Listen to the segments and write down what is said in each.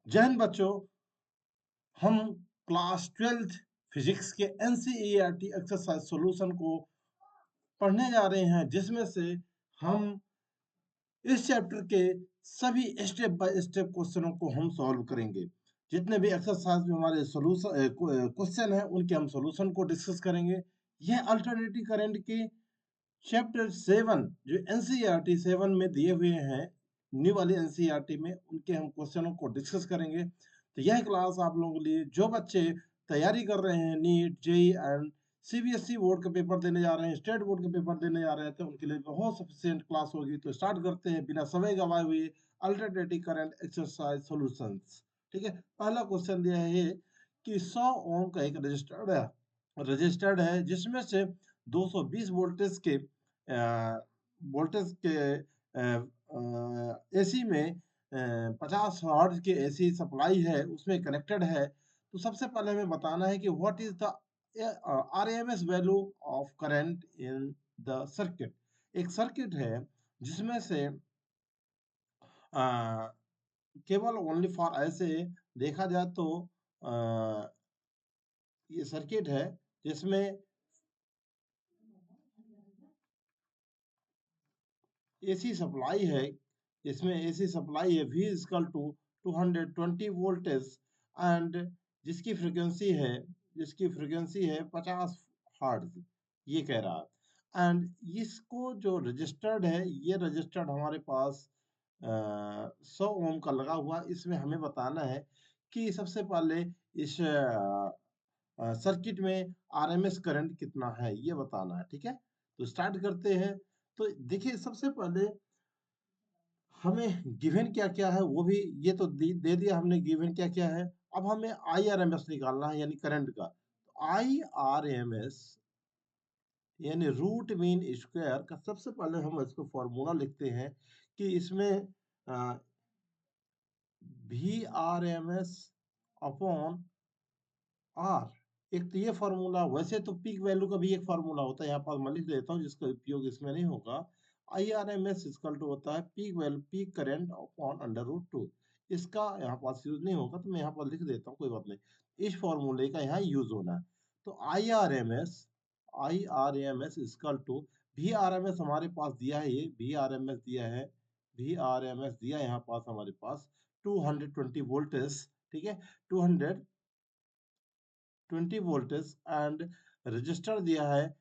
जय हिंद बच्चों, हम क्लास 12th फिजिक्स के एनसीईआरटी एक्सरसाइज सॉल्यूशन को पढ़ने जा रहे हैं, जिसमें से हम इस चैप्टर के सभी स्टेप बाय स्टेप क्वेश्चनों को हम सॉल्व करेंगे। जितने भी एक्सरसाइज में हमारे सॉल्यूशन क्वेश्चन है, उनके हम सॉल्यूशन को डिस्कस करेंगे। यह अल्टरनेटिव करंट के चैप्टर 7 जो एनसीईआरटी 7 में दिए हुए हैं, न्यू वाली एनसीईआरटी में, उनके हम क्वेश्चनों को डिस्कस करेंगे। तो यह क्लास आप लोगों के लिए, जो बच्चे तैयारी कर रहे हैं NEET, JEE and CBSE board का पेपर देने जा रहे हैं, स्टेट बोर्ड का पेपर देने जा रहे हैं, तो उनके लिए बहुत सफिशिएंट क्लास होगी। तो स्टार्ट करते हैं बिना समय गवाए हुए अल्टरनेटिव करंट एक्सरसाइज सॉल्यूशंस। ठीक है, पहला क्वेश्चन दिया है ये कि 100 ओम का एक रजिस्टर्ड है जिसमें से 220 वोल्टेज के एसी में 50 हर्ट्ज के एसी सप्लाई है, उसमें कनेक्टेड है। तो सबसे पहले हमें बताना है कि what is the RMS value of current in the circuit. एक सर्किट है जिसमें से अ, केवल ओनली फॉर ऐसे देखा जाए तो अ, ये सर्किट है जिसमें एसी सप्लाई है। इसमें एसी सप्लाई है, V equal to 220 voltage and जिसकी फ्रीक्वेंसी है 50 हर्ट्ज, ये कह रहा है। एंड इसको जो रजिस्टर्ड है, ये रजिस्टर्ड हमारे पास 100 ओम का लगा हुआ। इसमें हमें बताना है कि सबसे पहले इस सर्किट में आरएमएस करंट कितना है, ये बताना है। ठीक है, तो स्टार्ट करते हैं। तो देखिए, सबसे पहले हमें गिवन क्या क्या है वो भी, ये तो दे दिया हमने गिवन क्या क्या है। अब हमें आई आर एम एस निकालना है, यानी करंट का। आई आर एम एस यानी रूट मीन स्क्वायर का सबसे पहले हम इसको फॉर्मूला लिखते हैं कि इसमें V R M S upon R. एक तो ये फॉर्मूला, वैसे तो पीक वैल्यू का भी एक फॉर्मूला होता है, यहाँ पर मैं लिख देता हूँ जिसका उपयोग इसमें नहीं होगा। I R M S equal to होता है peak value, peak current upon under root two. इसका यहाँ पास यूज नहीं होगा, तो मैं यहाँ पर लिख देता हूँ, कोई बात नहीं। इस फॉर्मूले का यहाँ यूज होना है। तो I R M S equal to V R M S हमारे पास दिया है, ये वी आर एम एस दिया है, वी आर एम एस दिया है यहाँ पास हमारे पास 220 वोल्टेज। ठीक है, 220 वोल्टेज एंड रजिस्टर दिया है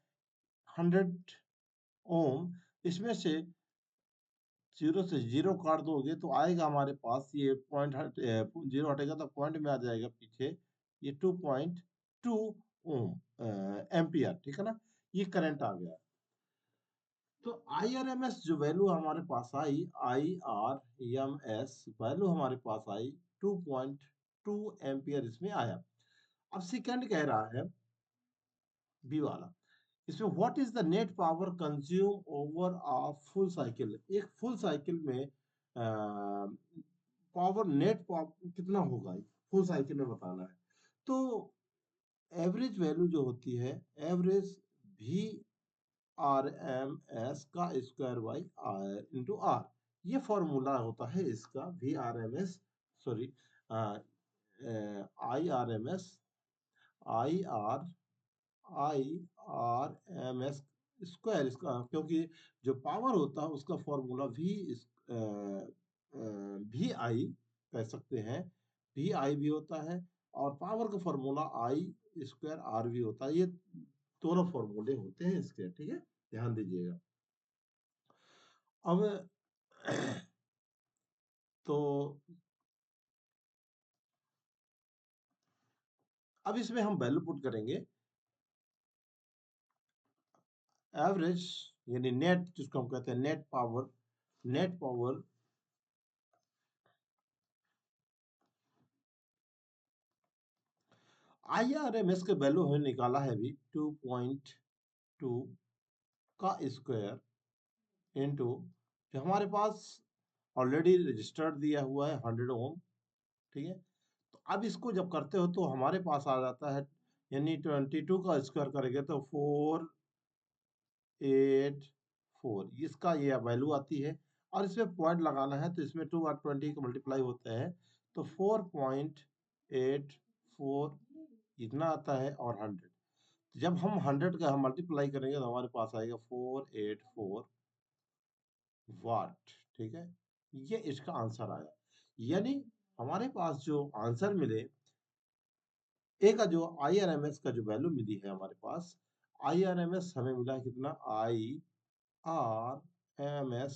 100 ओम। इसमें से जीरो से जीरो काट दोगे तो आएगा हमारे पास, ये जीरो हटेगा तो पॉइंट में आ जाएगा पीछे, ये 2.2 ओम एम्पियर। ठीक है ना, ये करंट आ गया। तो आई आर एम एस जो वैल्यू हमारे पास आई, I R M S value हमारे पास आई 2.2 एम्पियर इसमें आया। अब सेकंड कह रहा है बी वाला, इसमें what is the net power consume over a full cycle. एक फुल साइकिल में पावर, नेट पावर कितना होगा, फुल साइकिल में बताना है। तो एवरेज वैल्यू जो होती है, average V R M S का square by R into R, ये फॉर्मूला होता है इसका। V R M S, sorry, I R M S, I R I R M S square, इसका क्योंकि जो पावर होता है उसका फॉर्मूला वी आई कह सकते हैं, वी आई भी होता है, और पावर का फॉर्मूला आई स्क्वायर आर भी होता है। ये दोनों फॉर्मूले होते हैं इसके। ठीक है, ध्यान दीजिएगा। अब तो अब इसमें हम वैल्यू पुट करेंगे। एवरेज यानी नेट, जिसको हम कहते हैं net power, net power I R M S के वैल्यू हमें निकाला है अभी 2.2 का स्क्वायर इंटू, जो हमारे पास ऑलरेडी रजिस्टर्ड दिया हुआ है 100 ओम। ठीक है, तो अब इसको जब करते हो तो हमारे पास आ जाता है, यानी 22 का स्क्वायर करेंगे तो 484, इसका ये वैल्यू आती है। और इसमें पॉइंट लगाना है, तो इसमें 2 और 20 का मल्टीप्लाई होता है, तो 4.84 इतना आता है और 100। जब हम 100 का हम मल्टीप्लाई करेंगे तो हमारे पास आएगा 484 वाट। ठीक है, ये इसका आंसर आया। यानी हमारे पास जो आंसर मिले, ए का जो IRMS का जो वैल्यू मिली है हमारे पास, IRMS हमें मिला कितना, IRMS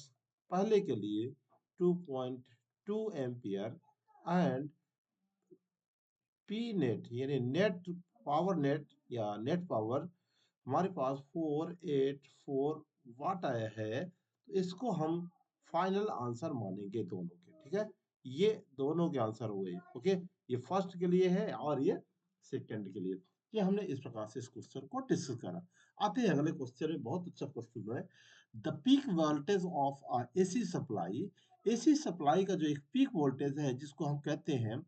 पहले के लिए 2.2 एम्पियर एंड पी नेट यानी नेट पावर नेट या नेट पावर हमारे पास 484 वाट आया है। तो इसको हम फाइनल आंसर मानेंगे दोनों के। ठीक है, ये दोनों के आंसर हुए। ओके, ये फर्स्ट के लिए है और ये सेकंड के लिए। ये हमने इस प्रकार से इस क्वेश्चन को डिस्कस करा। आते हैं अगले क्वेश्चन में। बहुत अच्छा क्वेश्चन है। The peak voltage of AC supply, AC supply का जो एक पीक वोल्टेज है जिसको हम कहते हैं,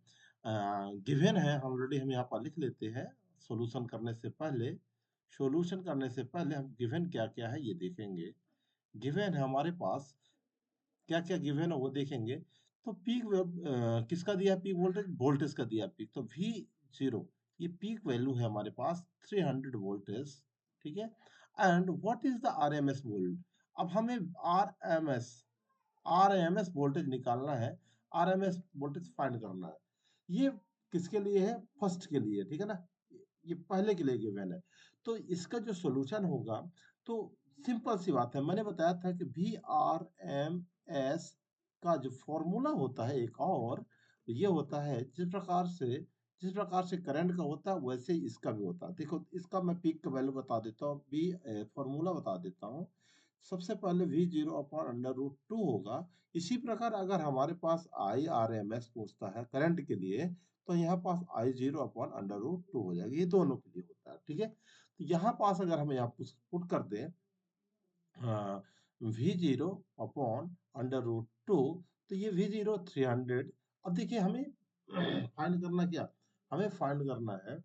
गिवन है ऑलरेडी, हम यहाँ पर लिख लेते हैं। सॉल्यूशन करने से पहले, सॉल्यूशन करने से पहले हम गिवन क्या क्या है ये देखेंगे। गिवन है हमारे पास क्या क्या गिवन है वो देखेंगे। तो पीक किसका दिया पीक वोल्टेज, वोल्टेज का दिया पीक, तो वी जीरो ये पीक वैल्यू है हमारे पास 300 वोल्टेज। ठीक है, and what is the RMS volt. अब हमें आरएमएस आरएमएस वोल्टेज निकालना है, आरएमएस वोल्टेज फाइंड करना है। ये किसके लिए है, फर्स्ट के लिए। ठीक है ना, ये पहले के लिए गिवन है। तो इसका जो सॉल्यूशन होगा, तो सिंपल सी बात है, मैंने बताया था कि VRMS का जो फॉर्मूला होता है एक और, ये होता है जिस प्रकार से करंट का होता है वैसे ही इसका भी होता है। देखो, इसका मैं पीक का वैल्यू बता देता हूँ, बी फॉर्मूला बता देता हूँ। सबसे पहले V0 अपॉन अंडर रूट 2 होगा। इसी प्रकार अगर हमारे पास IRMS पूछता है करंट के लिए, तो यहाँ पास I0 अपॉन अंडर रूट 2 हो जाएगा। ये दोनों के लिए होता है। ठीक है, तो यहाँ पास अगर हम यहाँ पुट कर दें V0 अपॉन अंडर रूट 2, तो ये V0 300। अब देखिए हमें फाइंड करना क्या, हमें फाइंड करना है,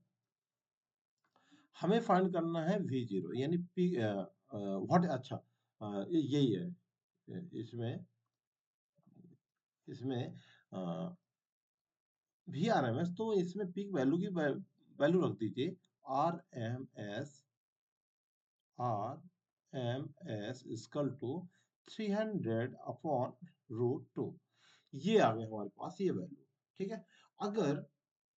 हमें फाइंड करना है V0 यानी पी व्हाट, अच्छा यही है। इसमें इसमें VRMS, तो इसमें पीक वैल्यू की वैल्यू रख दीजिए RMS equal to 300 upon root 2। ये आ गया हमारे पास ये वैल्यू। ठीक है, अगर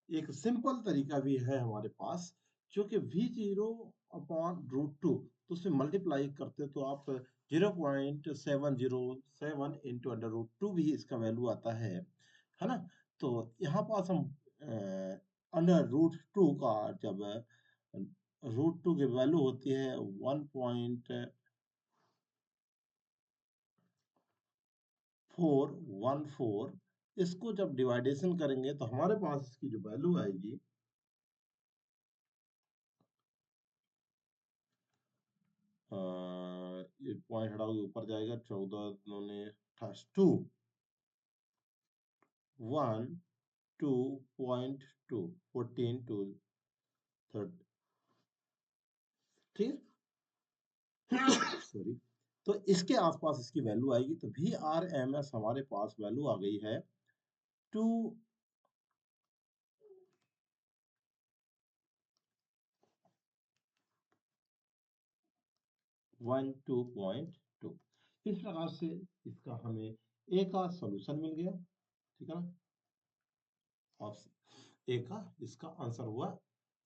एक सिंपल तरीका भी है हमारे पास, जो कि V0 अपॉन रूट 2, तो उससे मल्टीप्लाई करते तो आप 0.707 इंटू अंडर रूट 2 भी इसका वैल्यू आता है ना। तो यहाँ पास हम अंडर रूट 2 का जब रूट 2 की वैल्यू होती है 1.414, इसको जब डिवाइडेशन करेंगे तो हमारे पास इसकी जो वैल्यू आएगी, एक पॉइंट हटाओगे ऊपर जाएगा, 14 ने 2 1 2.2 14 टू 30। ठीक है, सॉरी। तो इसके आसपास इसकी वैल्यू आएगी। तो VRMS हमारे पास वैल्यू आ गई है 2 12.2। इस प्रकार से इसका हमें ए का सॉल्यूशन मिल गया। ठीक है ना, ऑप्शन ए का इसका आंसर हुआ।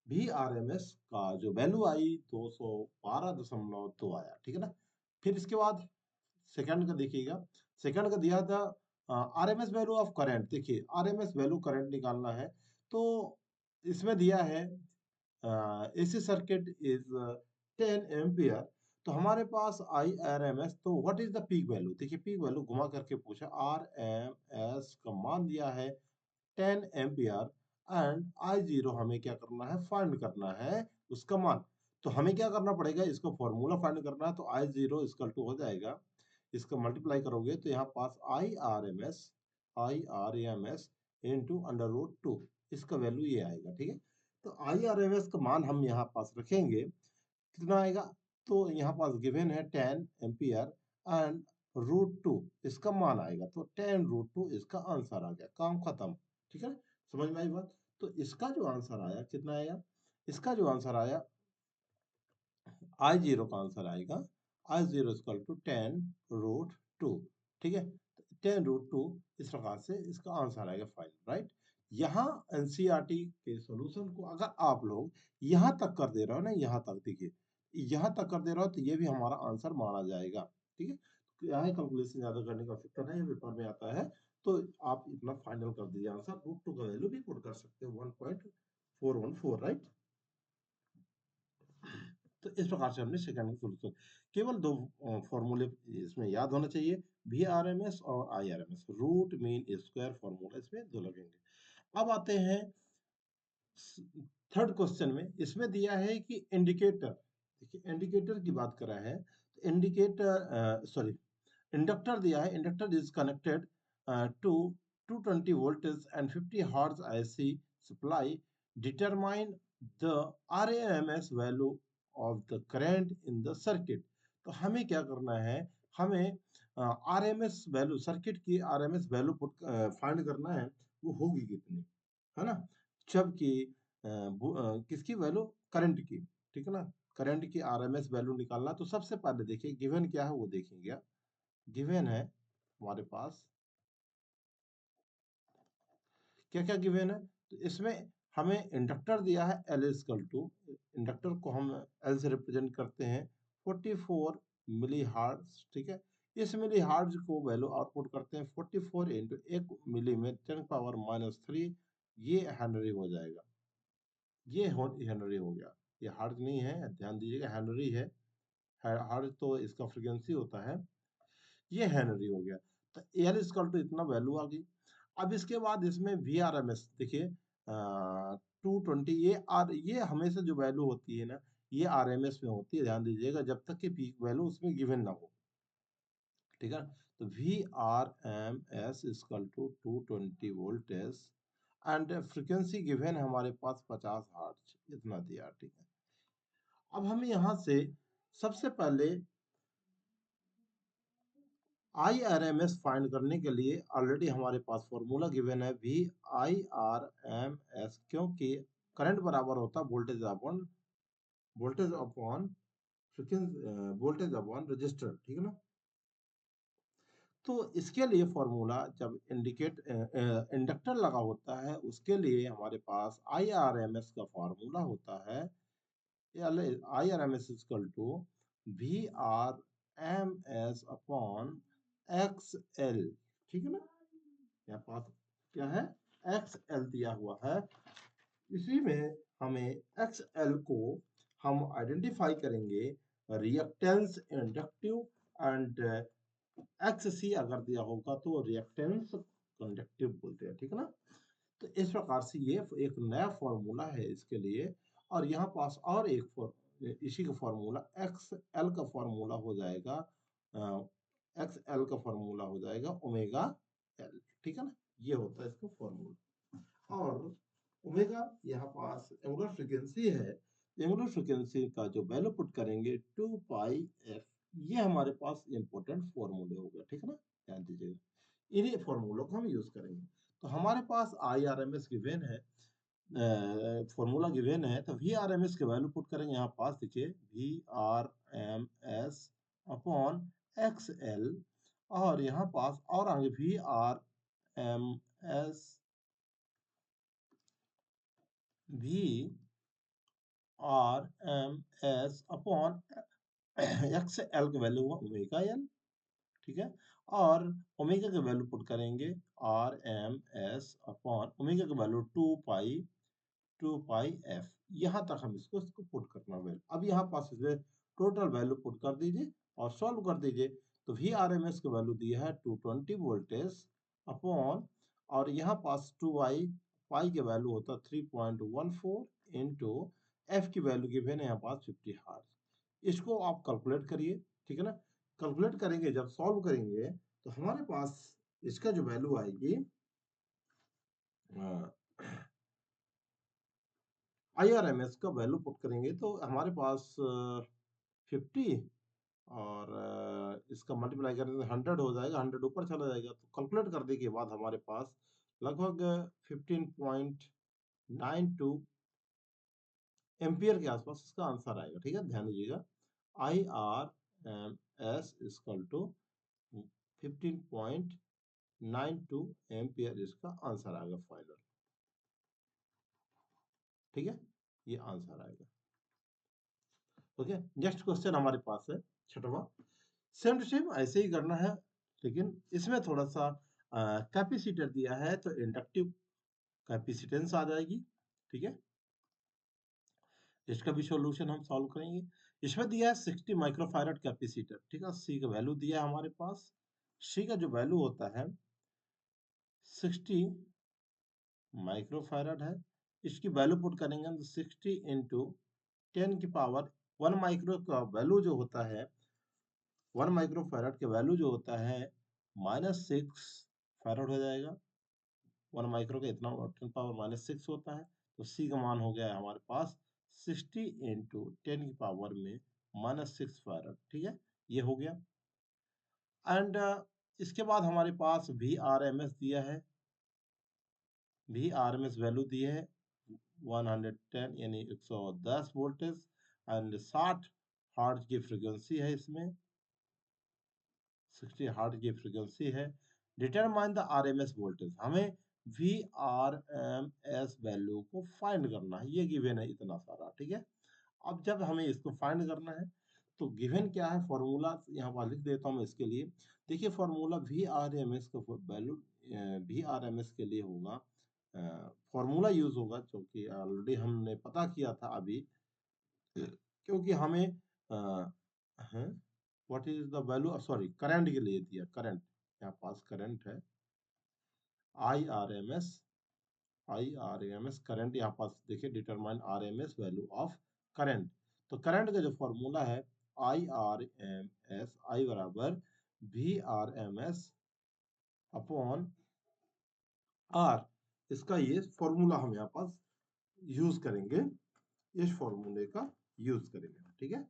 VRMS का जो वैल्यू आई 212.2 आया। ठीक है ना, फिर इसके बाद सेकंड का देखिएगा। सेकंड का दिया था RMS वैल्यू ऑफ करंट। देखिए RMS वैल्यू करंट निकालना है, तो इसमें दिया है AC सर्किट इज 10 एम्पियर। तो हमारे पास IRMS, तो what is the peak value. देखिए पीक वैल्यू घुमा करके पूछा, RMS का मान दिया है 10 एम्पियर एंड I0 हमें क्या करना है, फाइंड करना है उसका मान। तो हमें क्या करना पड़ेगा, इसका फॉर्मूला फाइंड करना है। तो I0 इक्वल टू हो जाएगा, इसका मल्टीप्लाई करोगे तो यहाँ पास I R M S into under root 2, इसका वैल्यू ये आएगा। ठीक है, तो IRMS का मान हम यहाँ पास रखेंगे, कितना आएगा, तो यहाँ पास गिवन है 10 एम्पियर एंड रूट 2 इसका मान आएगा। तो 10 रूट 2 इसका आंसर आ गया, काम खत्म। ठीक है, समझ में आई बात? तो इसका जो आंसर आया कितना आया, इसका जो आंसर आया I0 का आंसर आएगा I0 इक्वल टू 10√2। ठीक है, 10√2 इस प्रकार से इसका आंसर आएगा फाइनल, राइट। यहाँ एनसीईआरटी के सॉल्यूशन को अगर आप लोग यहाँ तक कर दे रहे हो ना, यहाँ तक देखिए, यहाँ तक कर दे रहे हो तो ये भी हमारा आंसर माना जाएगा। ठीक है, तो यहाँ कैलकुलेशन ज्यादा करने का आवश्यकता नहीं है, पेपर में आता है। तो आप इतना फाइनल कर दीजिए आंसर, √2 का वैल्यू भी पुट कर सकते हो 1.414, राइट। तो इस प्रकार से हमने सेकंड का सोल्यूशन, केवल दो फॉर्मूले इसमें याद होना चाहिए, VRMS और IRMS, root mean square formula इसमें दो लगेंगे। अब आते हैं थर्ड क्वेश्चन में, इसमें दिया है कि इंडिकेटर, देखिए इंडिकेटर की बात कर रहा है, तो इंडिकेटर सॉरी इंडक्टर दिया है, inductor is connected to 220 voltage and 50 hertz IC supply, determine the RMS value of the current in the circuit। तो हमें क्या करना है, हमें RMS वैल्यू, सर्किट की RMS वैल्यू फाइंड करना है, वो होगी कितनी, है ना। जबकि किसकी वैल्यू, करंट की, ठीक है ना, करंट की RMS वैल्यू निकालना। तो सबसे पहले देखिए गिवन क्या है वो देखेंगे। गिवन है हमारे पास, क्या क्या गिवन है, तो इसमें हमें इंडक्टर दिया है L इक्वल टू, इंडक्टर को हम L से रिप्रेजेंट करते हैं 44 मिली हार्ट्ज। ठीक है, इस मिली हार्ट्ज को वैल्यू आउटपुट करते हैं 44 इंटू 1 मिली में 10⁻³ ये हेनरी हो जाएगा। ये हेनरी हो गया, ये हार्ट्ज नहीं है, ध्यान दीजिएगा, हेनरी है। हार्ट्ज तो इसका फ्रीक्वेंसी होता है, ये हेनरी हो गया। तो एल इक्वल टू इतना वैल्यू आ गई। अब इसके बाद इसमें VRMS देखिए 220, ये हमेशा जो वैल्यू होती है ना, ये RMS में होती है, ध्यान दीजिएगा, जब तक कि पीक वैल्यू उसमें गिवन ना हो। ठीक है, तो VRMS equal to 220 voltage and frequency given है हमारे पास 50 हर्ट्ज, इतना दिया। ठीक है, अब हमें यहाँ से सबसे पहले IRMS फाइंड करने के लिए ऑलरेडी हमारे पास फॉर्मूला गिवन है VIRMS, क्योंकि करंट बराबर होता है voltage upon frequency, voltage upon register. ठीक है ना, तो इसके लिए फॉर्मूला जब इंडक्टर लगा होता है उसके लिए हमारे पास IRMS का फॉर्मूला होता है IRMS equal to VRMS upon XL। ठीक है ना, यहाँ पास क्या है, XL दिया हुआ है। इसी में हमें XL को हम आइडेंटिफाई करेंगे, रिएक्टेंस, इंडक्टिव एंड XC अगर दिया होगा तो रिएक्टेंस कंडक्टिव बोलते हैं। ठीक है ना, तो इस प्रकार से ये एक नया फॉर्मूला है इसके लिए। और यहाँ पास और एक इसी का फॉर्मूला XL का फॉर्मूला हो जाएगा, XL का फॉर्मूला हो जाएगा ओमेगा L। ठीक है ना, ये होता है इसका फॉर्मूला। और ओमेगा यहाँ पास एंगुलर फ्रीक्वेंसी है, एंगुलर फ्रीक्वेंसी का जो वैल्यू पुट करेंगे 2πf, ये हमारे पास इंपॉर्टेंट फॉर्मूले हो गया। ठीक है ना, ध्यान दीजिएगा, इन्हीं फॉर्मूलों को हम यूज करेंगे। तो हमारे पास IRMS गिवन है, फॉर्मूला गिवन है, तो VRMS के वैल्यू पुट करेंगे यहाँ पास, देखिए VRMS अपॉन XL, और यहाँ पास और आगे VRMS अपॉन XL का वैल्यू हुआ ओमेगा L। ठीक है, और ओमेगा का वैल्यू पुट करेंगे RMS अपॉन ओमेगा का वैल्यू 2πf। यहाँ तक हम इसको पुट करना वैल्यू। अब यहाँ पास इसमें टोटल वैल्यू पुट कर दीजिए और सॉल्व कर दीजिए। तो VRMS का वैल्यू दिया है 220 वोल्टेज अपॉन, और यहाँ पास 2i, पाई के वैल्यू होता है 3.14 इंटू एफ की वैल्यू गिवन है यहाँ पास 50 हार्ट्ज। इसको आप कैलकुलेट करिए। ठीक है ना, कैलकुलेट करेंगे, जब सॉल्व करेंगे तो हमारे पास इसका जो वैल्यू आएगी, IRMS का वैल्यू पुट करेंगे तो हमारे पास 50, और इसका मल्टीप्लाई करेंगे तो 100 हो जाएगा, 100 ऊपर चला जाएगा। तो कैलकुलेट करने के बाद हमारे पास लगभग 15.92 एम्पियर के आसपास इसका आंसर आएगा। ठीक है, ध्यान दीजिएगा, IRMS इक्वल टू 15.92 एम्पियर इसका आंसर आएगा फाइनल। ठीक है, ये आंसर आएगा। ओके, नेक्स्ट क्वेश्चन हमारे पास है छठवां। सेम टू सेम ऐसे ही करना है, लेकिन इसमें थोड़ा सा कैपेसिटर दिया है तो इंडक्टिव कैपेसिटेंस आ जाएगी। ठीक है, इसका भी सॉल्यूशन हम सॉल्व करेंगे। इसमें दिया है 60 माइक्रोफैरड कैपेसिटर। ठीक है, सी का वैल्यू दिया है हमारे पास। सी का जो वैल्यू होता है 60 माइक्रोफैरड है। इसकी वैल्यू पुट करेंगे तो 60 इंटू 10 की पावर 1 माइक्रो का वैल्यू जो होता है, 1 माइक्रोफैरड के वैल्यू जो होता है -6 फैरड हो जाएगा। 1 माइक्रो का इतना 10 पावर -6 होता है, तो सी का मान हो गया है हमारे पास 60 इंटू 10 की पावर में -6 फैरड। ठीक है, ये हो गया। एंड इसके बाद हमारे पास VRMS दिया है। VRMS वैल्यू दी है 110 यानी 110 वोल्टेज एंड 60 हर्ट्ज की फ्रीक्वेंसी है, इसमें 60 हर्ट्ज की फ्रीक्वेंसी है। डिटरमाइन द RMS वोल्टेज, हमें VRMS वैल्यू को फाइंड करना है, ये गिवन है इतना सारा। ठीक है, अब जब हमें इसको फाइंड करना है तो गिवन क्या है, फॉर्मूला यहाँ पर लिख देता हूँ मैं इसके लिए। देखिए फॉर्मूला VRMS का वैल्यू VRMS के लिए होगा, फॉर्मूला यूज होगा जो कि ऑलरेडी हमने पता किया था अभी, क्योंकि हमें what is the value, sorry current के लिए दिया, करंट यहाँ पास करंट है IRMS। करंट यहाँ पास देखिए, determine RMS value of current. तो करंट का जो फॉर्मूला है IRMS, आई बराबर VRMS अपॉन R, इसका ये फॉर्मूला हम यहाँ पास यूज करेंगे, इस फॉर्मूले का यूज करेंगे। ठीक है,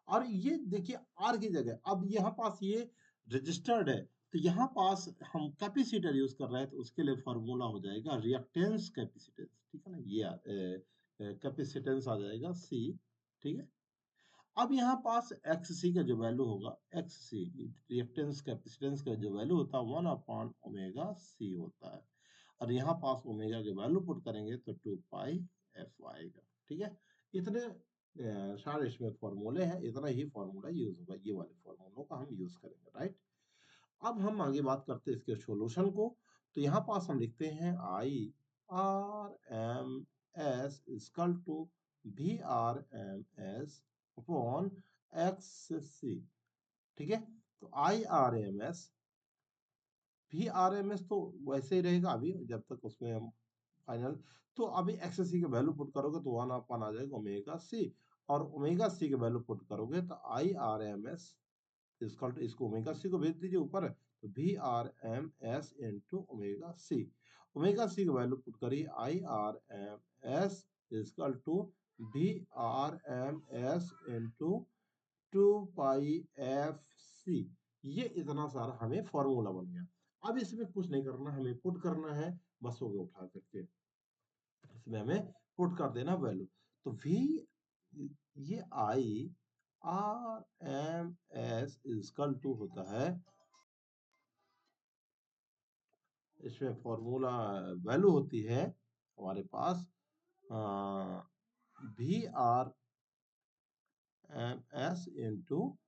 और ये देखिए आर की जगह अब यहाँ पास ये रजिस्टर्ड है, तो यहाँ पास हम कैपेसिटर यूज कर रहे हैं, तो उसके लिए फॉर्मूला हो जाएगा रिएक्टेंस कैपेसिटेंस। ठीक है ना, ये कैपेसिटेंस आ जाएगा C। ठीक है, अब यहाँ पास XC का जो वैल्यू होगा, XC रिएक्टेंस कैपेसिटेंस का जो वैल्यू होता है 1/ओमेगा C होता है, और यहाँ पास ओमेगा के वैल्यू पुट करेंगे तो 2πf आएगा। ठीक है, इतने सारे इसमें फॉर्मूले हैं, इतना ही फॉर्मूला यूज होगा, ये वाले फॉर्मूलों का हम यूज करेंगे। राइट, अब हम आगे बात करते हैं इसके सॉल्यूशन को। तो यहाँ पास हम लिखते हैं IRMS equal to VRMS upon XC। ठीक है, तो IRMS VRMS तो वैसे ही रहेगा अभी जब तक उसमें हम फाइनल, तो अभी XC के वैल्यू पुट करोगे तो 1/, आ जाएगा ओमेगा C, और ओमेगा C के वैल्यू पुट करोगे तो IRMS इसका, इसको ओमेगा C को भेज दीजिए ऊपर, तो VRMS into omega C। Omega C का वैल्यू पुट करिए IRMS equal to VRMS into 2πfc। ये इतना सारा हमें फॉर्मूला बन गया। अब इसमें कुछ नहीं करना, हमें पुट करना है, बस हो गया उठा करके इसमें हमें पुट कर देना वैल्यू। तो V, ये IRMS इक्वल टू होता है, इसमें फॉर्मूला वैल्यू होती है हमारे पास VRMS into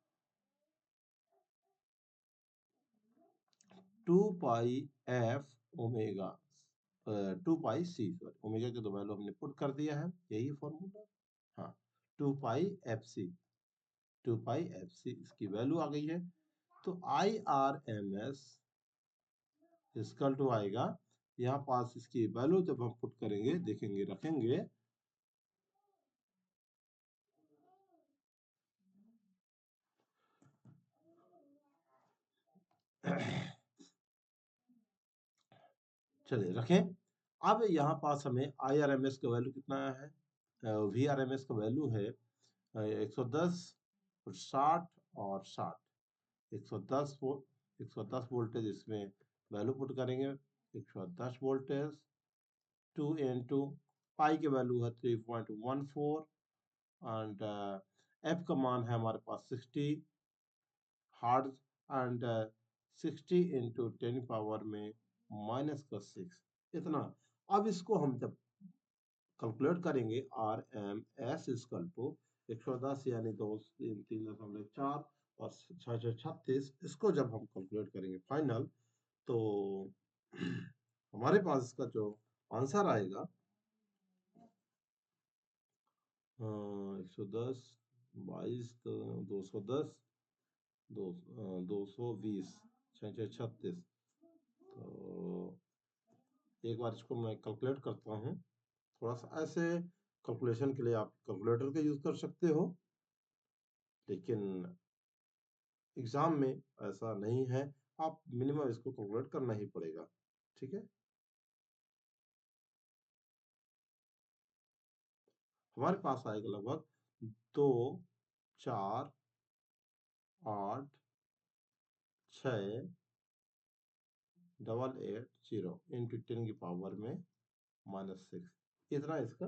2πf omega 2πc, sorry omega के दो वैल्यू हमने पुट कर दिया है, यही फॉर्मूला। हाँ, 2πfc, 2πfc इसकी वैल्यू आ गई है। तो IRMS इक्वल टू आएगा, यहाँ पास इसकी वैल्यू जब हम पुट करेंगे, देखेंगे, रखेंगे चलिए रखें। अब यहाँ पास हमें IRMS का वैल्यू कितना है, VRMS का वैल्यू है 110, 60 और 60, 110 वोल्टेज इसमें वैल्यू पुट करेंगे। 110 वोल्टेज 2 into पाई की वैल्यू है 3.14 एंड एफ का मान है हमारे पास 60 हार्ट्ज एंड 60 into 10 पावर में -6 इतना। अब इसको हम जब कैलकुलेट करेंगे R M S equal to 110 यानी 2 3 3.4 और 6 इसको जब हम कैलकुलेट करेंगे फाइनल तो हमारे पास इसका जो आंसर आएगा 110 22 तो 210 220 6 36 तो एक बार इसको मैं कैलकुलेट करता हूँ। थोड़ा सा ऐसे कैलकुलेशन के लिए आप कैलकुलेटर का यूज कर सकते हो, लेकिन एग्जाम में ऐसा नहीं है, आप मिनिमम इसको कैलकुलेट करना ही पड़ेगा। ठीक है, हमारे पास आएगा लगभग 2 4 8 6 इंटू 10 की पावर में -6 इतना इसका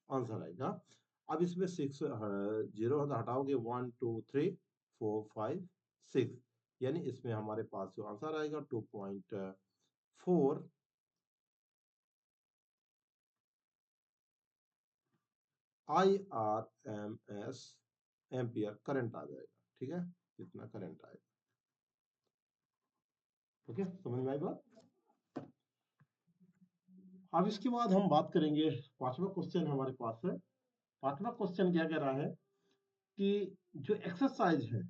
आंसर आएगा। अब इसमें 6 जीरो हटाओगे 1 2 3 4 5 6 यानी इसमें हमारे पास जो आंसर आएगा 2.4 IRMS एम्पियर करंट आ जाएगा। ठीक है, इतना करंट आएगा। ओके, समझ में आई बात। अब इसके बाद हम बात करेंगे, पांचवा क्वेश्चन हमारे पास है। पांचवा क्वेश्चन क्या कह रहा है कि जो एक्सरसाइज है,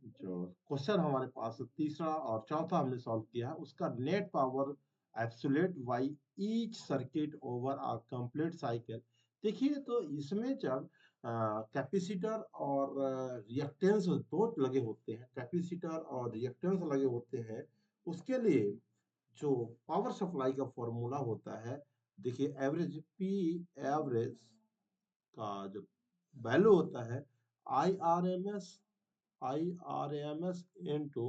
जो क्वेश्चन हमारे पास तीसरा और चौथा हमने सॉल्व किया है, उसका net power absolute by each circuit over a complete cycle. देखिए, तो इसमें जब कैपेसिटर और रिएक्टेंस दो लगे होते हैं, कैपेसिटर और रिएक्टेंस लगे होते हैं, उसके लिए जो पावर सप्लाई का फॉर्मूला होता है, देखिए एवरेज पी एवरेज का जो वैल्यू होता है I R M S into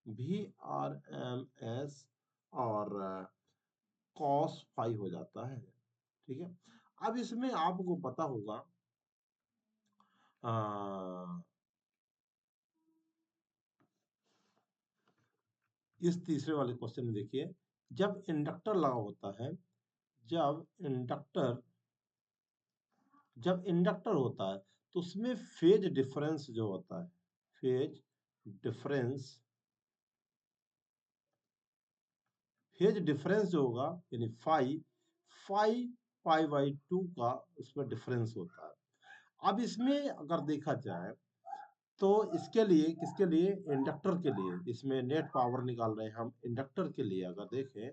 VRMS और कॉस फाइव हो जाता है। ठीक है, अब इसमें आपको पता होगा इस तीसरे वाले क्वेश्चन में देखिए, जब इंडक्टर लगा होता है, जब इंडक्टर जब इंडक्टर होता है तो उसमें फेज डिफरेंस जो होता है, फेज डिफरेंस फेज डिफरेंस जो होगा यानी फाई फाई पाई बाई 2 का उसमें डिफरेंस होता है। अब इसमें अगर देखा जाए तो इसके लिए, किसके लिए, इंडक्टर के लिए, इसमें नेट पावर निकाल रहे हैं हम इंडक्टर के लिए। अगर देखें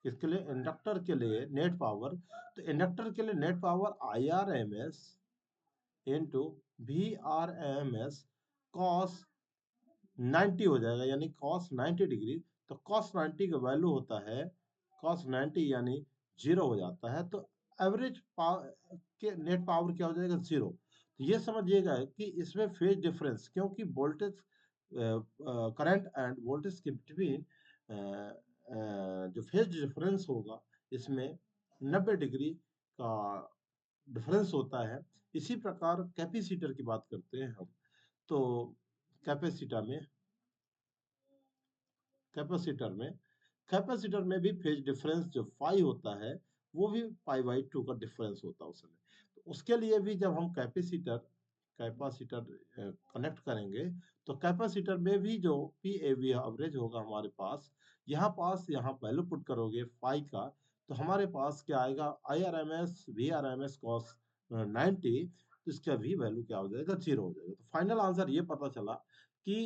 किसके लिए, इंडक्टर के लिए नेट पावर, तो इंडक्टर के लिए net power IRMS into VRMS cos 90 हो जाएगा, यानी कॉस 90 डिग्री। तो कॉस 90 का वैल्यू होता है कॉस 90 यानी 0 हो जाता है, तो एवरेज पावर के नेट पावर क्या हो जाएगा, 0। तो ये समझिएगा कि इसमें फेज डिफरेंस, क्योंकि वोल्टेज करंट एंड वोल्टेज के बिटवीन जो फेज डिफरेंस होगा इसमें 90 डिग्री का डिफरेंस होता है। इसी प्रकार कैपेसिटर की बात करते हैं हम, तो कैपेसिटर में कैपेसिटर में कैपेसिटर में भी फेज डिफरेंस जो फाई होता है वो भी पाई बाई 2 का डिफरेंस होता है उसमें। तो उसके लिए भी जब हम कैपेसिटर कैपेसिटर कनेक्ट करेंगे तो कैपेसिटर में भी जो पी ए वी एवरेज होगा हमारे पास, यहाँ वैल्यू पुट करोगे फाई का, तो हमारे पास क्या आएगा, IRMS VRMS कॉस 90, तो इसका भी वैल्यू क्या हो जाएगा, 0 हो जाएगा। तो फाइनल आंसर ये पता चला कि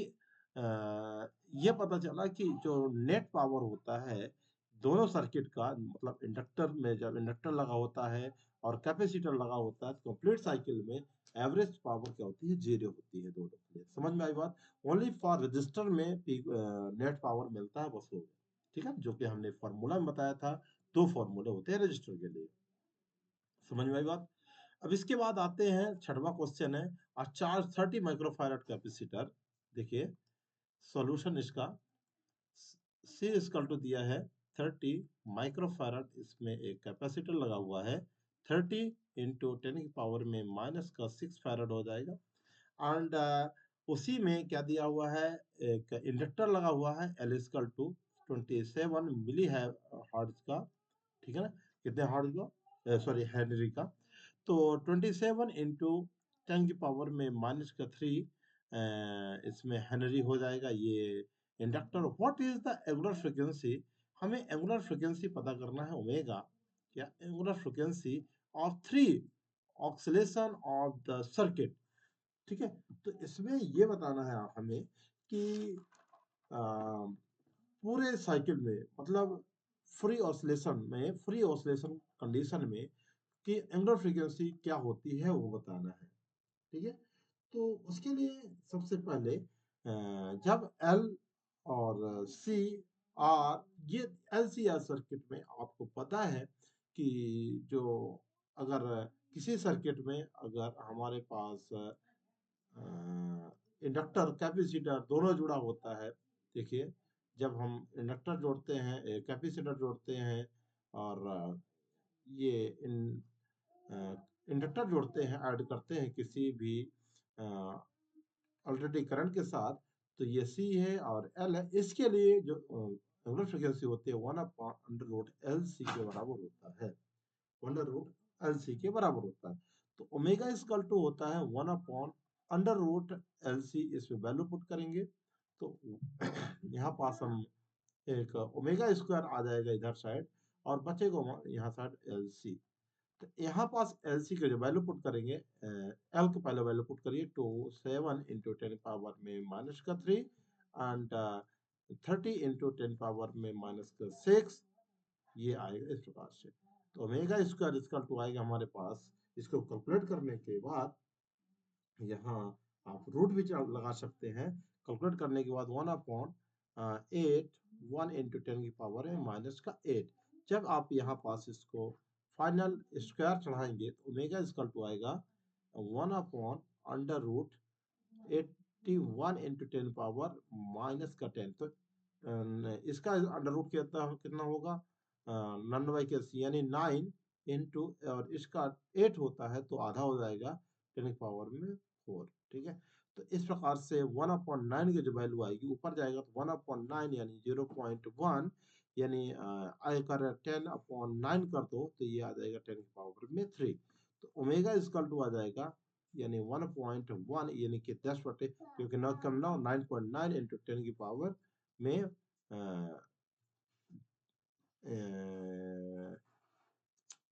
ये पता चला कि जो नेट पावर होता है दोनों सर्किट का, मतलब इंडक्टर में जब इंडक्टर लगा होता है और कैपेसिटर लगा होता है, तो कंप्लीट साइकिल में एवरेज पावर क्या होती है, 0 होती है दोनों के लिए। समझ में आई बात। ओनली फॉर रजिस्टर में नेट पावर मिलता है, बस हो गया। ठीक है, जो कि हमने फॉर्मूला में बताया था, दो फॉर्मूले होते हैं रजिस्टर के लिए। समझ में आई बात। अब इसके बाद आते हैं, छठवां क्वेश्चन है, अ चार्ज 30 माइक्रोफैरड कैपेसिटर। देखिए सॉल्यूशन इसका, C इक्वल टू दिया है 30 माइक्रोफैरड, इसमें एक कैपेसिटर लगा हुआ है, 30 इंटू 10 की पावर में -6 फैरड हो जाएगा। एंड उसी में क्या दिया हुआ है, एक इंडक्टर लगा हुआ है L इक्वल टू 27 मिली है हर्ट्ज का, ठीक है ना, कितने हर्ट्ज का, सॉरी हेनरी का। तो 27 इंटू 10 की पावर में -3 इसमें हेनरी हो जाएगा ये inductor. What is the angular frequency, हमें एंगुलर फ्रीक्वेंसी पता करना है ओमेगा, या angular frequency of 3 oscillation of the circuit, ठीक है। तो इसमें ये बताना है हमें कि पूरे साइकिल में, मतलब फ्री ऑसिलेशन कंडीशन में कि एंगुलर फ्रीक्वेंसी क्या होती है वो बताना है, ठीक है। तो उसके लिए सबसे पहले जब L और C R, ये LCR सर्किट में आपको पता है कि जो अगर किसी सर्किट में अगर हमारे पास इंडक्टर कैपेसिटर दोनों जुड़ा होता है, देखिए जब हम इंडक्टर जोड़ते हैं, कैपेसिटर जोड़ते हैं, और ये इंडक्टर जोड़ते हैं, ऐड करते हैं किसी भी अल्टरनेटिंग करंट के साथ, तो ये C है और L है। इसके लिए जो एंगुलर फ्रीक्वेंसी होती है 1/√LC के बराबर होता है, 1/√LC के बराबर होता है। तो ओमेगा इक्वल टू होता है 1/√LC, इसमें वैल्यू पुट करेंगे तो यहाँ पास हम एक ओमेगा स्क्वायर आ जाएगा इधर साइड, और बचेगा यहाँ साइड LC। तो यहाँ पास LC का जो वैल्यू पुट करेंगे, L के पहले वैल्यू पुट करिए, तो 7 इंटू 10 की पावर में -3 एंड 30 इंटू 10 की पावर में -6, ये आएगा इस प्रकार से। तो ओमेगा स्क्वायर इक्वल टू आएगा हमारे पास, इसको कैलकुलेट करने के बाद यहाँ आप रूट भी लगा सकते हैं। कैलकुलेट करने के बाद 1/8, 1 इंटू 10 की पावर है -8। जब आप यहाँ पास इसको फाइनल स्क्वायर चढ़ाएंगे तो ओमेगा इक्वल टू आएगा 1/√81 इंटू 10 पावर -10। तो इसका अंडर रूट कितना होगा, नन बाई के, यानी 9 इंटू, और इसका 8 होता है तो आधा हो जाएगा 10 की पावर में 4, ठीक है। तो इस प्रकार से 1/9 की जो वैल्यू आएगी ऊपर जाएगा तो 1/9 यानी 0.1, यानी आकर 10/9 कर दो तो ये आ जाएगा 10 की पावर में 3। तो ओमेगा इक्वल टू आ जाएगा यानी 1.1, यानी कि 10 क्योंकि 9 कम 9, 9.9 इंटू 10 की पावर में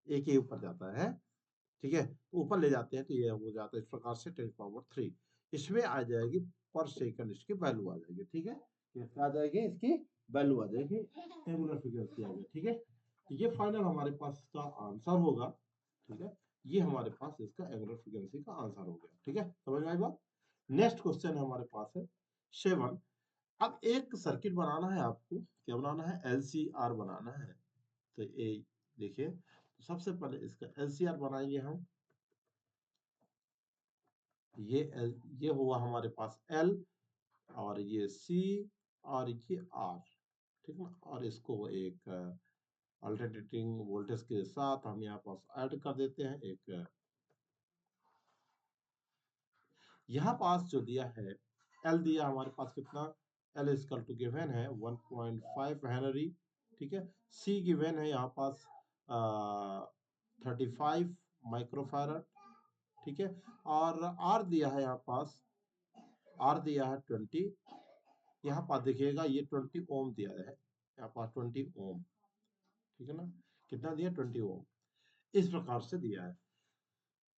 एक ही ऊपर जाता है, ठीक है, ऊपर ले जाते हैं तो ये हो जाता है इस प्रकार से 10 की पावर 3। इसमें आ जाएगी पर सेकंड, इसकी वैल्यू आ जाएगी, ठीक है, आ जाएगी, इसकी वैल्यू आ जाएगी, एंगुलर फ्रीक्वेंसी आ जाएगी, ठीक है। तो ये फाइनल हमारे पास इसका आंसर होगा, ठीक है। ये हमारे पास इसका एंगुलर फ्रीक्वेंसी का आंसर हो गया, ठीक है, समझ में आई बात। नेक्स्ट क्वेश्चन हमारे पास है 7। अब एक सर्किट बनाना है आपको, क्या बनाना है, LCR बनाना है। तो ये देखिए, सबसे पहले इसका LCR बनाएंगे हम। ये हुआ हमारे पास L, और ये C, और ये R, ठीक ना, और इसको एक अल्टरनेटिंग वोल्टेज के साथ हम यहाँ पास ऐड कर देते हैं। एक यहाँ पास जो दिया है L, दिया हमारे पास कितना, L इक्वल टू गिवन है 1.5 हेनरी, ठीक है। C गिवन है यहाँ पास 35 माइक्रोफैरड, ठीक है। और R दिया है यहाँ पास, R दिया है 20, यहाँ पास देखिएगा ये 20 ओम दिया है, यहाँ पास 20 ओम, ठीक है ना, कितना दिया, 20 ओम, इस प्रकार से दिया है।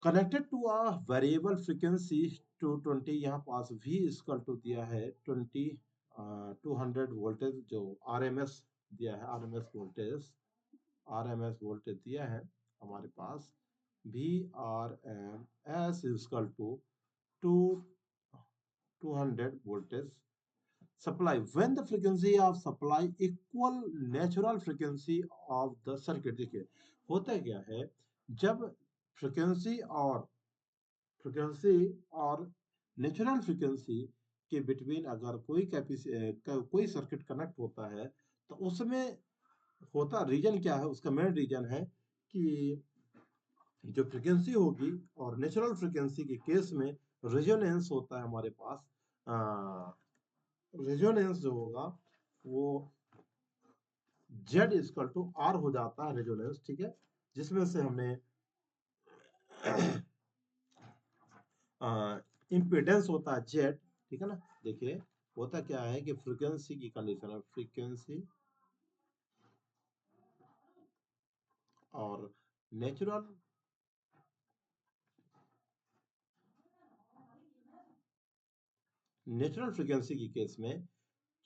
Connected to a variable frequency 220, यहाँ पास V इक्वल टू दिया है 200 वोल्टेज, जो RMS दिया है, RMS वोल्टेज दिया है हमारे पास, VRMS equal to 200 voltage supply when the frequency of supply equal natural frequency of the circuit। देखिए होता क्या है, जब फ्रीक्वेंसी और नेचुरल फ्रीक्वेंसी के बिटवीन अगर कोई सर्किट कनेक्ट होता है तो उसमें होता रीजन क्या है, उसका मेन रीजन है कि जो फ्रीक्वेंसी होगी, और नेचुरल फ्रीक्वेंसी के केस में रेजोनेंस होता है हमारे पास। रेजोनेंस जो होगा वो Z इक्वल टू R हो जाता है रेजोनेंस, ठीक है, जिसमें से हमने इम्पीडेंस होता है Z, ठीक है ना। देखिए होता क्या है कि फ्रीक्वेंसी की कंडीशन है, फ्रीक्वेंसी और नेचुरल नेचुरल फ्रीक्वेंसी की केस में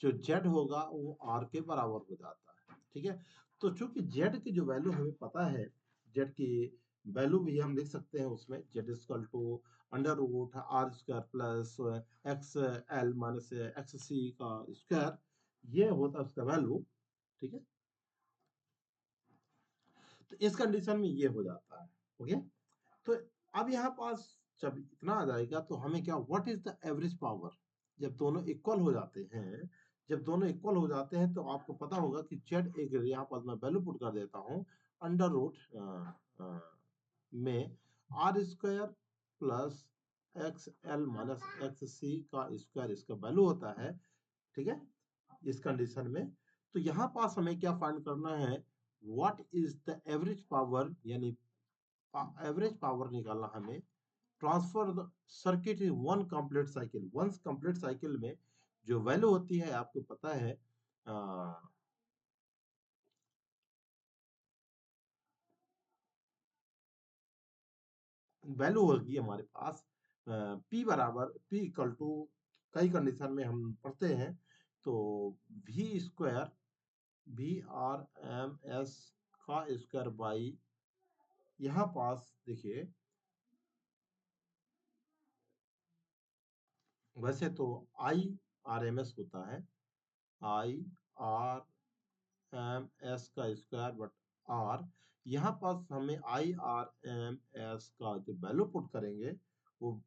जो Z होगा वो R के बराबर हो जाता है, ठीक है। तो चूंकि Z की जो वैल्यू हमें पता है, Z की वैल्यू भी हम लिख सकते हैं उसमें, Z equal to under root R square plus X L minus X C का स्क्वायर, ये होता है उसका वैल्यू, ठीक है। तो इस कंडीशन में ये हो जाता है, ओके। तो अब यहाँ पास जब इतना आ जाएगा तो हमें क्या, what is the average power, जब दोनों इक्वल हो जाते हैं, जब दोनों इक्वल हो जाते हैं तो आपको पता होगा कि जेड, एक यहाँ पर मैं वैल्यू पुट कर देता हूँ, अंडर रूट में R square plus X L minus X C का स्क्वायर इसका वैल्यू होता है, ठीक है, इस कंडीशन में। तो यहाँ पास हमें क्या फाइंड करना है, what is the average power, यानी एवरेज पावर निकालना हमें, transfer the circuit in one complete cycle, once complete cycle में जो वैल्यू होती है आपको पता है, वैल्यू होगी हमारे पास P बराबर, P इक्वल टू, कई कंडीशन में हम पढ़ते हैं, तो V स्क्वायर VRMS का स्क्वायर बाई, यहाँ पास देखिए वैसे तो IRMS होता है, IRMS का स्क्वायर बट R, यहाँ पास हमें IRMS का जो वैल्यू पुट करेंगे वो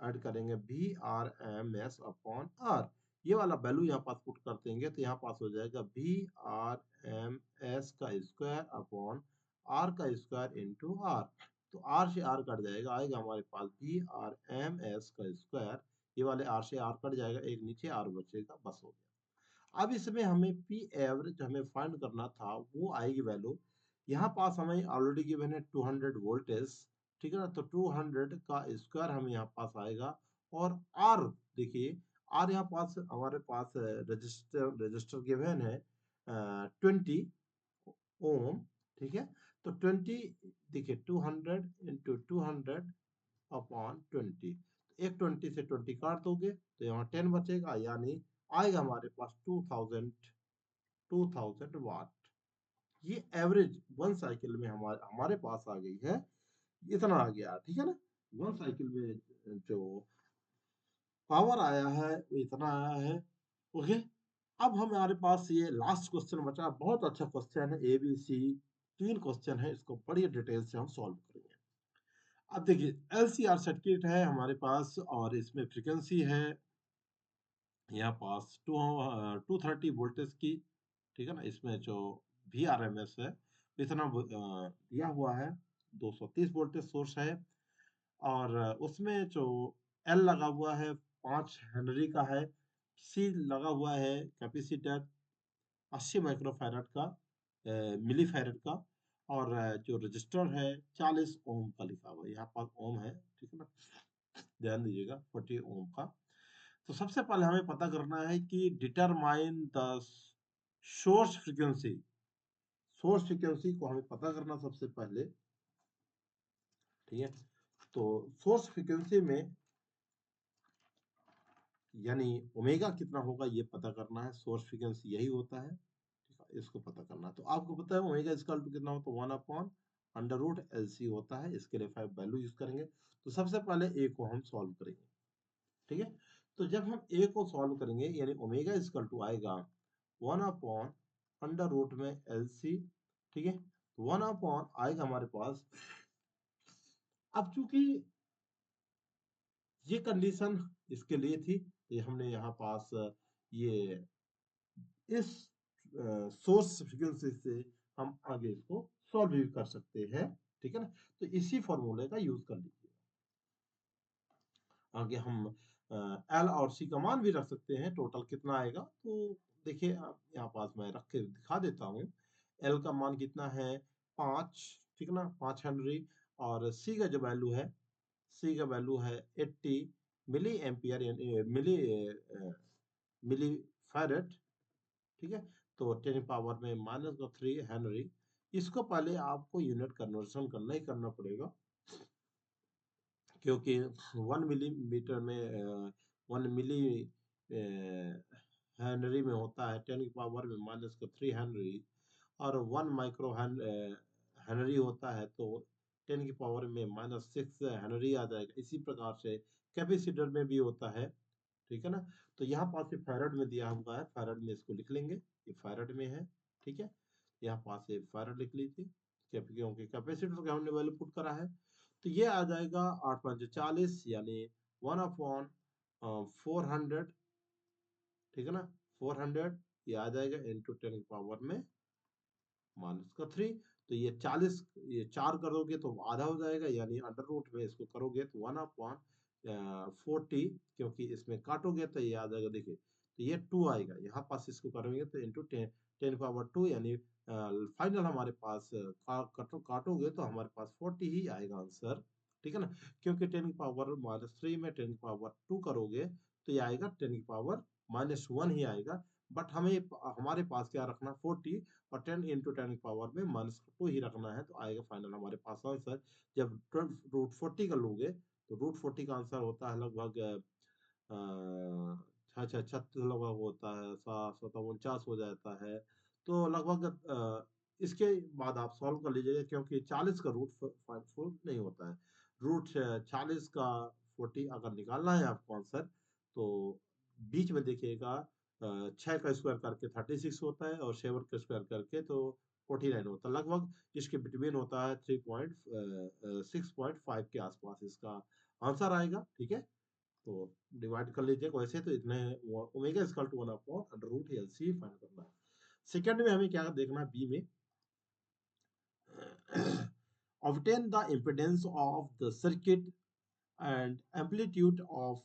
ऐड करेंगे VRMS अपॉन R, ये वाला वैल्यू यहाँ पास पुट कर देंगे तो यहाँ पास हो जाएगा VRMS का स्क्वायर अपॉन R का स्क्वायर इंटू R। तो R से R कट जाएगा, आएगा हमारे पास VRMS का स्क्वायर, ये वाले R से R कट जाएगा, एक नीचे R बचेगा, बस हो गया। अब इसमें हमें पी एवरेज हमें फाइंड करना था, वो आएगी वैल्यू, यहाँ पास हमें ऑलरेडी गिवन है 200 वोल्टेज, ठीक है ना, तो 200 का स्क्वायर हमें यहाँ पास आएगा, और आर देखिए, आर यहाँ पास हमारे पास रजिस्टर गिवन है 20 ओम, ठीक है। तो 20 देखिए 200 इंटू 200 अपॉन 20, एक 20 से 20 काट दोगे तो यहाँ 10 बचेगा, यानी आएगा हमारे पास 2000 वाट। ये एवरेज वन साइकिल में हमारे पास आ गई है, इतना आ गया, ठीक है ना, वन साइकिल में जो पावर आया है वो इतना आया है, ओके। अब हमारे पास ये लास्ट क्वेश्चन बचा, बहुत अच्छा क्वेश्चन है, ABC 3 क्वेश्चन है, इसको बड़ी डिटेल से हम सॉल्व करेंगे। अब देखिए LCR सर्किट है हमारे पास, और इसमें फ्रीक्वेंसी है यहाँ पास 230 वोल्टेज की, ठीक है ना, इसमें जो VRMS है इतना दिया हुआ है, 230 वोल्टेज सोर्स है, और उसमें जो L लगा हुआ है 5 हेनरी का है, C लगा हुआ है कैपेसिटर 80 माइक्रोफैरड का, मिली फैरड का, और जो रजिस्टर है 40 ओम का लिखा हुआ है, यहाँ पास ओम है, ठीक है ना, ध्यान दीजिएगा 40 ओम का। तो सबसे पहले हमें पता करना है कि determine the source frequency, source frequency को हमें पता करना सबसे पहले, ठीक है। तो सोर्स फ्रीक्वेंसी में यानी ओमेगा कितना होगा ये पता करना है, सोर्स फ्रीक्वेंसी यही होता है, ठीक है, इसको पता करना है। तो आपको पता है ओमेगा इक्वल टू कितना होता है, 1 अपॉन अंडर रूट LC होता है, इसके लिए 5 वैल्यू यूज करेंगे। तो सबसे पहले ए को हम सॉल्व करेंगे, ठीक है। तो जब हम ए को सॉल्व करेंगे यानी ओमेगा इक्वल टू आएगा 1 अपॉन अंडर रूट में LC, ठीक है, 1 अपॉन आएगा हमारे पास। अब चूंकि ये कंडीशन इसके लिए थी, तो हमने यहाँ पास ये इस सोर्स फ्रीक्वेंसी से हम आगे इसको सॉल्व भी कर सकते हैं, ठीक है ना। तो इसी फॉर्मूले का यूज कर लीजिए। आगे हम एल और सी का मान भी रख सकते हैं, टोटल कितना आएगा। तो देखिए यहाँ पास मैं रख के दिखा देता हूँ। एल का मान कितना है 5, ठीक है ना, 5 हेनरी। और सी का जो वैल्यू है, सी का वैल्यू है 80 मिली एम्पियर, मिली मिली फैरेड, ठीक है। तो 10 पावर में -3 हेनरी। इसको पहले आपको यूनिट कन्वर्शन करना ही करना पड़ेगा, क्योंकि 1 मिलीमीटर में 1 मिली हेनरी में होता है 10 की पावर में -3 हेनरी। और 1 माइक्रो हेनरी होता है, तो 10 की पावर में -6 हेनरी आ जाएगा। इसी प्रकार से कैपेसिटर में भी होता है, ठीक है ना। तो यहाँ पास ये फैरड में दिया हुआ है, फैरड में इसको लिख लेंगे, ये फैरड में है, ठीक है। यहाँ पास ये फैरड लिख लीजिए, क्योंकि कैपेसिटर का हमने वैल्यू पुट करा है। तो ये आ जाएगा 8×5 = 40, यानी 1/400, ठीक है ना, 400। ये आ जाएगा इंटू 10 की पावर में -3। तो ये 40, ये 4 करोगे तो आधा हो जाएगा, यानी अंडर रूट में इसको करोगे तो 1/40, क्योंकि इसमें काटोगे तो ये आ जाएगा, देखिए तो ये 2 आएगा। यहाँ पास इसको करोगे तो इंटू 10 10 की पावर 2, यानी फाइनल हमारे पास काटोगे तो हमारे पास 40 ही आएगा आंसर, ठीक है ना। क्योंकि 10 की पावर -3 में 10 की पावर 2 करोगे तो ये आएगा 10 की पावर -1 ही आएगा। बट हमें हमारे पास क्या रखना 40, और 10 इंटू 10 की पावर में -2 ही रखना है, तो आएगा फाइनल हमारे पास आंसर। जब 12√40 का लोगे तो √40 का आंसर होता है लगभग 6 लगभग होता है, 7 7 49 हो जाता है। तो लगभग इसके बाद आप सॉल्व कर लीजिएगा, क्योंकि 40 का √4 नहीं होता है। √40 का 40 अगर निकालना है आपको आंसर, तो बीच में देखिएगा 6 का स्क्वायर करके 36 होता है, और 7 का स्क्वायर करके तो 49 होता है। लगभग इसके बिटवीन होता है 6.5 के आसपास इसका आंसर आएगा, ठीक है। तो डिवाइड कर लीजिए वैसे, तो इतने omega equal to 1/√LC find करना है। सेकंड में हमें क्या देखना है, बी में obtain the impedance of the circuit and amplitude of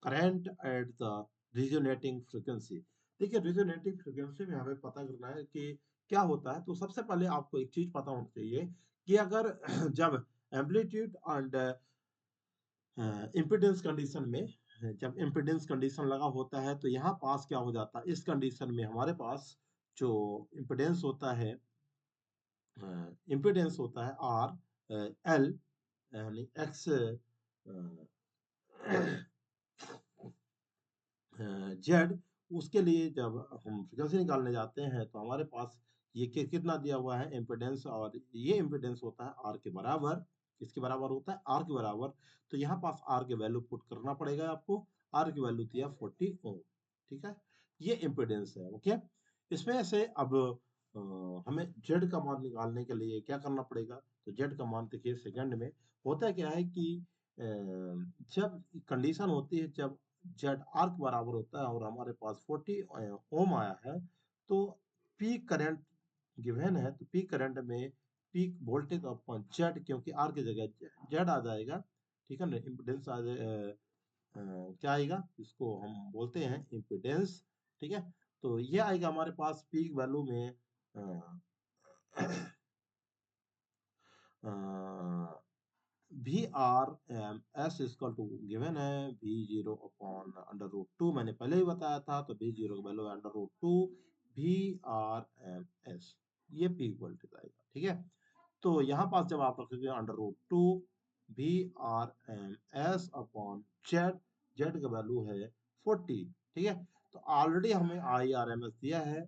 current at the resonating frequency। देखिए रिजोनेटिंग फ्रीक्वेंसी में हमें पता करना है कि क्या होता है। तो सबसे पहले आपको एक चीज पता होना चाहिए कि अगर जब एम्पलीट्यूड एंड इम्पीडेंस कंडीशन में, जब इम्पीडेंस कंडीशन लगा होता है, तो यहाँ पास क्या हो जाता है, इस कंडीशन में हमारे पास जो इम्पीडेंस होता है, इम्पीडेंस होता है आर एल, यानी एक्स जेड। उसके लिए जब हम फ्रीक्वेंसी निकालने जाते हैं तो हमारे पास ये कितना दिया हुआ है इम्पीडेंस, और ये इम्पीडेंस होता है आर के बराबर। किसके बराबर होता है, आर के बराबर। तो यहाँ पास आर के वैल्यू पुट करना पड़ेगा आपको। आर की वैल्यू दिया 40 ओम, ठीक है। ये इम्पीडेंस है, ओके। इसमें से अब हमें जेड का मान निकालने के लिए क्या करना पड़ेगा। तो जेड का मान देखिए सेकंड में होता क्या है कि जब कंडीशन होती है, जब जेड आर के बराबर होता है और हमारे पास 40 ओम आया है, तो पीक करंट गिवन है, तो पीक करंट में पीक वोल्टेज अपॉन जेड, क्योंकि आर की जगह जेड आ जाएगा, ठीक है ना। इम्पीडेंस क्या आएगा, इसको हम बोलते हैं इम्पीडेंस, ठीक है। तो ये आएगा हमारे पास पीक वैल्यू में V R M S equal to given है V0/√2। मैंने पहले ही बताया था, तो V0 का वैल्यू √2 VRMS, ये पीक वोल्टेज आएगा, ठीक है। तो यहाँ पास जब आप रखोगे √2 VRMS अपॉन जेड, जेड का वैल्यू है 40, ठीक है। तो ऑलरेडी हमें IRMS दिया है,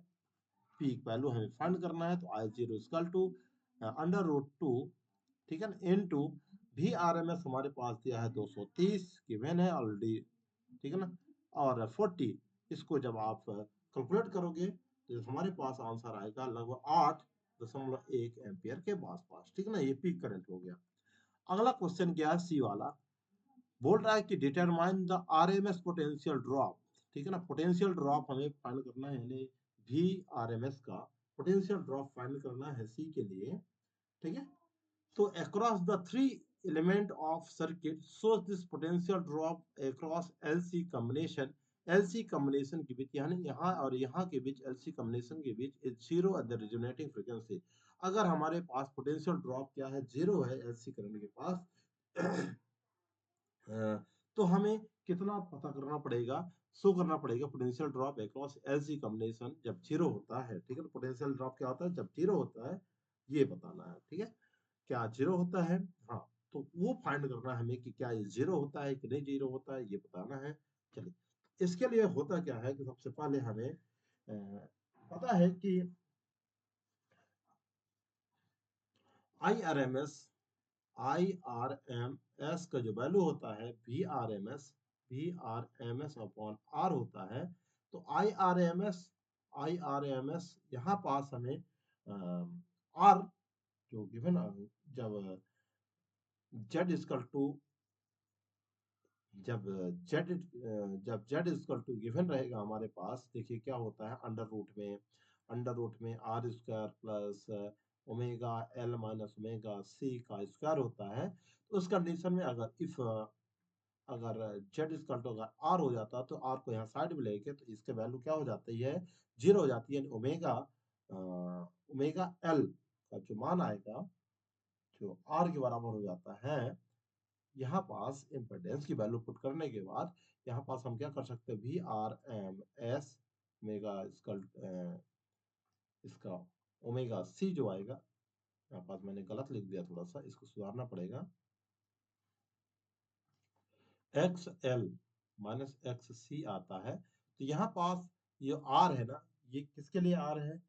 पीक वैल्यू हमें फाइंड करना है। तो I0 इक्वल टू √2, ठीक है ना, इनटू VRMS हमारे पास दिया है 230 गिवन है ऑलरेडी, ठीक है ना। और 40, इसको जब आप कैलकुलेट करोगे तो हमारे पास आंसर आएगा लगभग 8.1 एम्पियर के आसपास, ठीक है ना। ये पीक करंट हो गया। अगला क्वेश्चन क्या है, सी वाला, बोल रहा है कि determine the RMS potential drop, ठीक है ना। पोटेंशियल ड्रॉप हमें फाइंड करना है, यानी वी आर एम एस का पोटेंशियल ड्रॉप फाइंड करना है सी के लिए, ठीक है। So across the three element of circuit shows this potential drop across LC combination. LC combination के बीच यानी यहाँ और यहाँ के बीच LC combination के बीच is zero at the resonating frequency. अगर हमारे पास potential drop क्या है, जीरो है LC करंट के पास तो हमें कितना पता करना पड़ेगा, शो करना पड़ेगा potential drop across LC combination जब जीरो होता है, ठीक है। पोटेंशियल ड्रॉप क्या होता है जब जीरो होता है, ये बताना है, ठीक है। क्या जीरो होता है, हाँ, तो वो फाइंड करना है हमें कि क्या ये जीरो होता है कि नहीं जीरो होता है, ये बताना है। चलिए, इसके लिए होता क्या है कि सबसे पहले हमें पता है कि IRMS IRMS का जो वैल्यू होता है V R M S upon R होता है। तो आई आर एम एस यहाँ पास हमें आर जो गिवन जब जेड इजकल टू जब जेड जब जेड इजकल टू गिवन रहेगा हमारे पास, देखिए क्या होता है, अंडर रूट में R square plus omega L minus omega C का स्क्वायर होता है। तो उस कंडीशन में अगर जेड इजकल टू अगर आर हो जाता तो आर को यहाँ साइड में लेके तो इसके वैल्यू क्या हो जाती है, जीरो हो जाती है। ओमेगा एल का जो मान आएगा जो आर के बराबर हो जाता है। यहाँ पास इम्पेडेंस की वैल्यू पुट करने के बाद यहाँ पास हम क्या कर सकते हैं, V R M S omega इसका ओमेगा सी जो आएगा, यहाँ पास मैंने गलत लिख दिया, थोड़ा सा इसको सुधारना पड़ेगा। एक्स एल माइनस एक्स सी आता है। तो यहाँ पास ये आर है ना, ये किसके लिए आर है,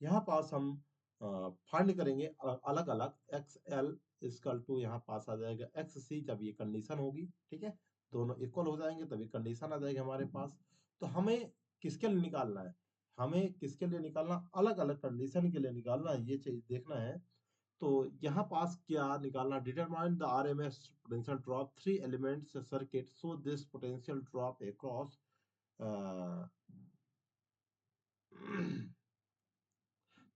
यहाँ पास हम फाइंड करेंगे अलग अलग। एक्स एल इजकल टू यहाँ पास आ जाएगा एक्स सी, जब ये कंडीशन होगी, ठीक है, दोनों इक्वल हो जाएंगे तभी कंडीशन आ जाएगी हमारे पास। तो हमें किसके लिए निकालना है, हमें किसके लिए निकालना, अलग अलग कंडीशन के लिए निकालना है, ये चीज देखना है। तो यहाँ पास क्या निकालना, determine the RMS potential drop three elements circuit so this potential drop across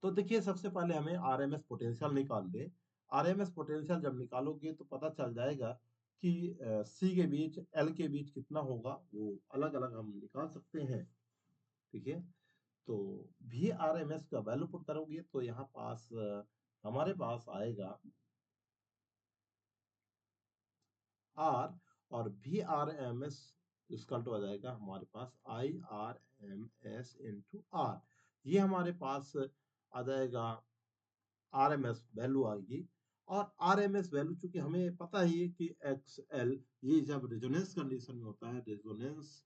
तो देखिए सबसे पहले हमें आरएमएस पोटेंशियल निकाल दे। आरएमएस पोटेंशियल जब निकालोगे तो पता चल जाएगा कि सी के बीच एल के बीच कितना होगा, वो अलग अलग हम निकाल सकते हैं, ठीक है। तो वी आर एम एस का वैल्यू पुट करोगे तो यहाँ पास हमारे पास आएगा आर, और वी आर एम एस इसका तो आ जाएगा हमारे पास I R M S into R. ये हमारे पास आ जाएगा, आर एम एस वैल्यू आएगी। और आर एम एस वैल्यू चूंकि हमें पता ही है कि एक्स एल, ये जब रेजोनेंस कंडीशन में होता है, रेजोनेंस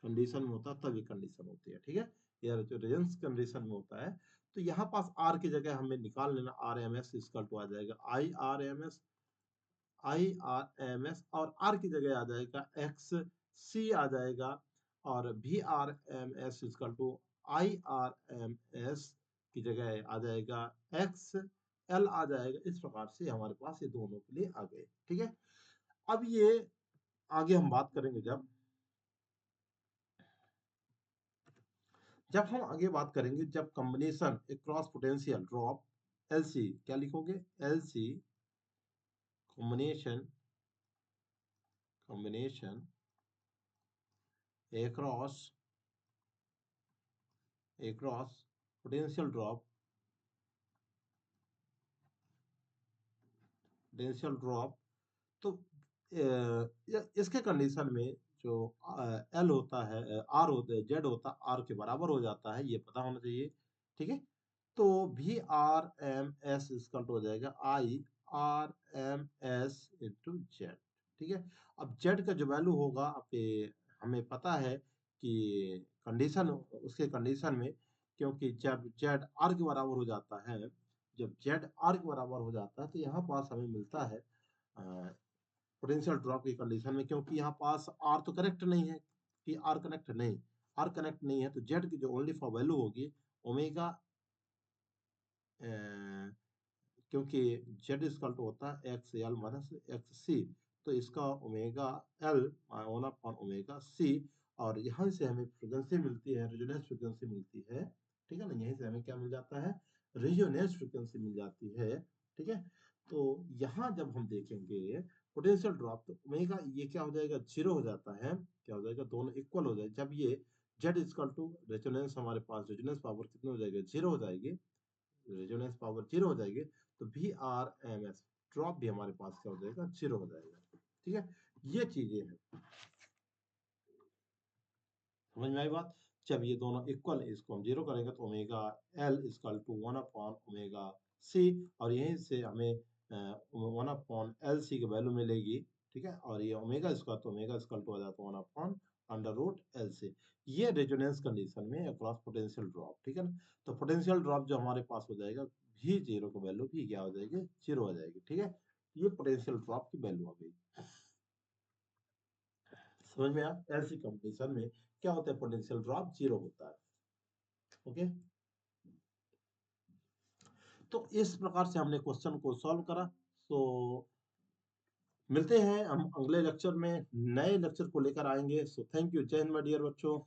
कंडीशन में होता है तब ये कंडीशन होती है, ठीक है। ये जो रेजोनेंस कंडीशन में होता है तो यहाँ पास आर की जगह हमें निकाल लेना, आर एम एस इसका टू आ जाएगा आई आर एम एस, और आर की जगह आ जाएगा एक्स सी आ जाएगा, और V R M S is equal to I R M S की जगह आ जाएगा एक्स एल आ जाएगा। इस प्रकार से हमारे पास ये दोनों के लिए आ गए, ठीक है। अब ये आगे हम बात करेंगे जब हम आगे बात करेंगे जब combination cross potential drop LC, क्या लिखोगे, LC combination combination across potential drop तो इसके कंडीशन में जो एल होता है, आर होता है, जेड होता है आर के बराबर हो जाता है, ये पता होना चाहिए, ठीक है। तो वी आर एम एस इसका हो जाएगा I R M S into Z, ठीक है। अब जेड का जो वैल्यू होगा, अब हमें पता है कि कंडीशन, उसके कंडीशन में, क्योंकि जब जेड आर के बराबर हो जाता है, जब जेड आर के बराबर हो जाता है तो यहाँ पास हमें मिलता है पोटेंशियल ड्रॉप की कंडीशन में, क्योंकि यहाँ पास आर तो कनेक्ट नहीं है, कि आर कनेक्ट नहीं है, तो जेड की जो ओनली फॉर वैल्यू होगी ओमेगा, क्योंकि जेड इजकल टू होता है एक्स एल माइनस एक्स सी, तो इसका ओमेगा एल ओमेगा सी, और यहाँ से हमें फ्रीक्वेंसी मिलती है, रेजोनेंस फ्रीक्वेंसी मिलती है, ठीक है ना? यहीं से हमें क्या मिल जाता है? रेजोनेंस फ्रीक्वेंसी मिल जाती है, ठीक है? तो यहाँ जब हम देखेंगे पोटेंशियल ड्रॉप, तो ओमेगा ये क्या हो जाएगा? 0 हो जाता है। क्या हो जाएगा? दोनों इक्वल हो जाए। जब ये Z इक्वल टू रेजोनेंस, हमारे पास रेजोनेंस पावर कितनी हो जाएगी? 0 हो जाएगी। रेजोनेंस पावर 0 हो जाएगी, तो VRMS ड्रॉप भी हमारे पास क्या हो जाएगा? 0 हो जाएगा, ठीक है? ये चीजें हैं, समझ में आई बात? जब ये दोनों इक्वल है, इसको हम 0 करेंगे तो omega L equal to 1 upon omega C, और यहीं से हमें 1 अपॉन एल सी की वैल्यू मिलेगी, ठीक है? और ये ओमेगा स्क्वायर, तो ओमेगा स्क्वायर टू हो जाता है 1 अपॉन अंडर रूट एल से। ये रेजोनेंस कंडीशन में अक्रॉस पोटेंशियल ड्रॉप, ठीक है ना? तो पोटेंशियल ड्रॉप जो हमारे पास हो जाएगा, भी 0 की वैल्यू भी क्या हो जाएगी? 0 हो जाएगी, ठीक है? ये पोटेंशियल ड्रॉप की वैल्यू आ गई। समझ में आया? ऐसी कंडीशन में क्या होता है? पोटेंशियल ड्रॉप 0 होता है। ओके, तो इस प्रकार से हमने क्वेश्चन को सॉल्व करा। तो मिलते हैं हम अगले लेक्चर में, नए लेक्चर को लेकर आएंगे। सो थैंक यू, जय हिंद माय डियर बच्चों।